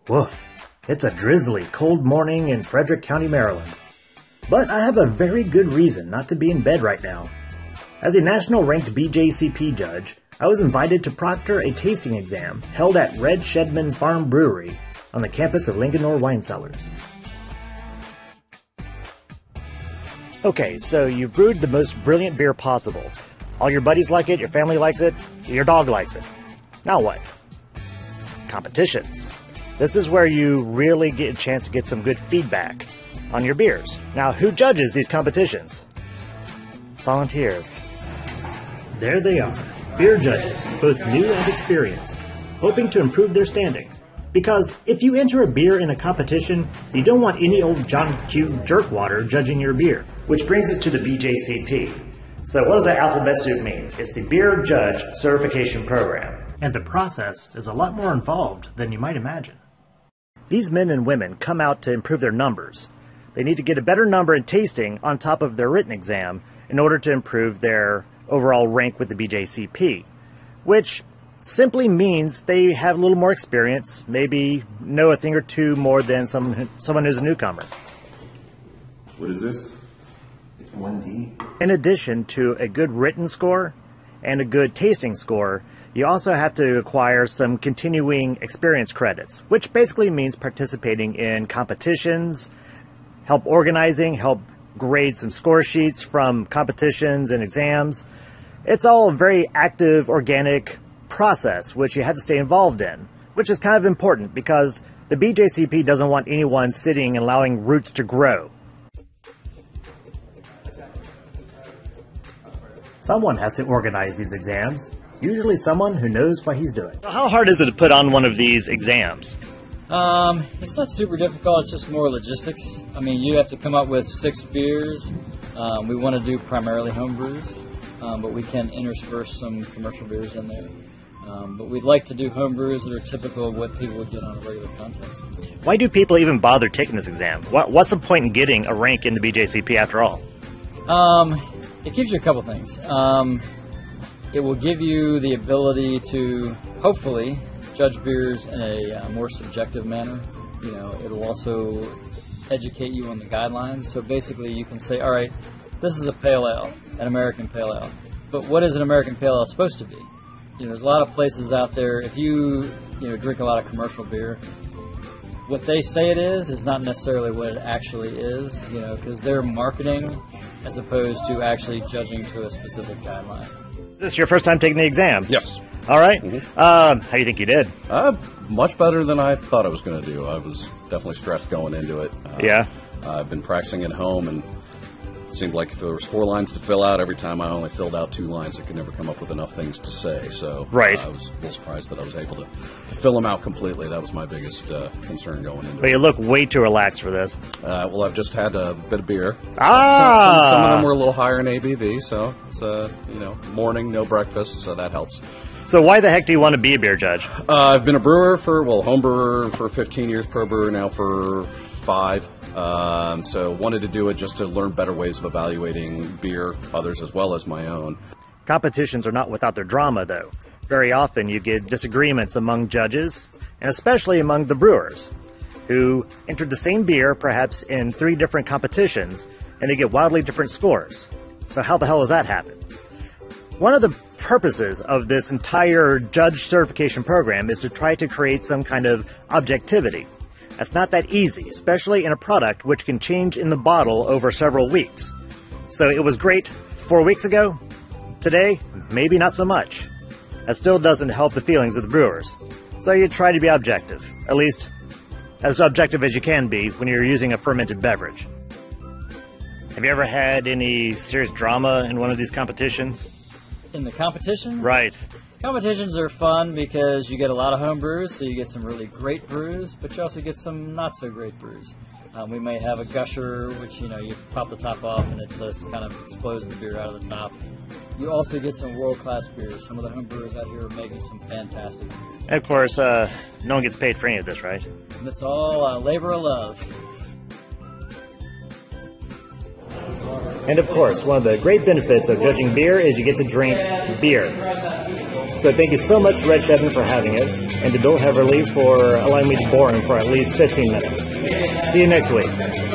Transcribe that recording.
Woof. It's a drizzly, cold morning in Frederick County, Maryland. But I have a very good reason not to be in bed right now. As a national-ranked BJCP judge, I was invited to proctor a tasting exam held at Red Shedman Farm Brewery on the campus of Lincoln Wine Cellars. Okay, so you've brewed the most brilliant beer possible. All your buddies like it, your family likes it, your dog likes it. Now what? Competitions. This is where you really get a chance to get some good feedback on your beers. Now, who judges these competitions? Volunteers. There they are, beer judges, both new and experienced, hoping to improve their standing. Because if you enter a beer in a competition, you don't want any old John Q. Jerkwater judging your beer. Which brings us to the BJCP. So what does that alphabet soup mean? It's the Beer Judge Certification Program. And the process is a lot more involved than you might imagine. These men and women come out to improve their numbers. They need to get a better number in tasting on top of their written exam in order to improve their overall rank with the BJCP, which simply means they have a little more experience, maybe know a thing or two more than someone who's a newcomer. What is this? It's 1D. In addition to a good written score and a good tasting score, you also have to acquire some continuing experience credits, which basically means participating in competitions, help organizing, help grade some score sheets from competitions and exams. It's all a very active, organic process, which you have to stay involved in, which is kind of important because the BJCP doesn't want anyone sitting and allowing roots to grow. Someone has to organize these exams, usually someone who knows what he's doing. How hard is it to put on one of these exams? It's not super difficult, it's just more logistics. I mean, you have to come up with 6 beers. We want to do primarily home brews, but we can intersperse some commercial beers in there. But we'd like to do home brews that are typical of what people would get on a regular contest. Why do people even bother taking this exam? What's the point in getting a rank in the BJCP after all? It gives you a couple things. It will give you the ability to, hopefully, judge beers in a more subjective manner. You know, it'll also educate you on the guidelines. So basically you can say, all right, this is a pale ale, an American pale ale. But what is an American pale ale supposed to be? You know, there's a lot of places out there, if you drink a lot of commercial beer, what they say it is not necessarily what it actually is, because they're marketing as opposed to actually judging to a specific guideline. Is this your first time taking the exam? Yes. All right. Mm-hmm. How do you think you did? Much better than I thought I was going to do. I was definitely stressed going into it. Yeah. I've been practicing at home, and it seemed like if there was 4 lines to fill out, every time I only filled out 2 lines, I could never come up with enough things to say. So right. I was a little surprised that I was able to fill them out completely. That was my biggest concern going into it. But you look way too relaxed for this. Well, I've just had a bit of beer. Some of them were a little higher in ABV, so it's morning, no breakfast, so that helps. So why the heck do you want to be a beer judge? I've been a brewer home brewer for 15 years, pro brewer now for 5. So wanted to do it just to learn better ways of evaluating beer, others as well as my own. Competitions are not without their drama, though. Very often you get disagreements among judges, and especially among the brewers, who entered the same beer perhaps in 3 different competitions, and they get wildly different scores. So how the hell does that happen? One of the purposes of this entire judge certification program is to try to create some kind of objectivity. That's not that easy, especially in a product which can change in the bottle over several weeks. So it was great 4 weeks ago. Today, maybe not so much. That still doesn't help the feelings of the brewers. So you try to be objective, at least as objective as you can be when you're using a fermented beverage. Have you ever had any serious drama in one of these competitions? In the competitions? Right. Competitions are fun because you get a lot of home brews, so you get some really great brews, but you also get some not so great brews. We may have a gusher, which you pop the top off and it just kind of explodes the beer out of the top. You also get some world-class beers. Some of the home brewers out here are making some fantastic beers. And of course, no one gets paid for any of this, right? And it's all labor of love. And of course, one of the great benefits of judging beer is you get to drink beer. So thank you so much to Red Shedman for having us, and to Bill Heverly for allowing me to bore him for at least 15 minutes. See you next week.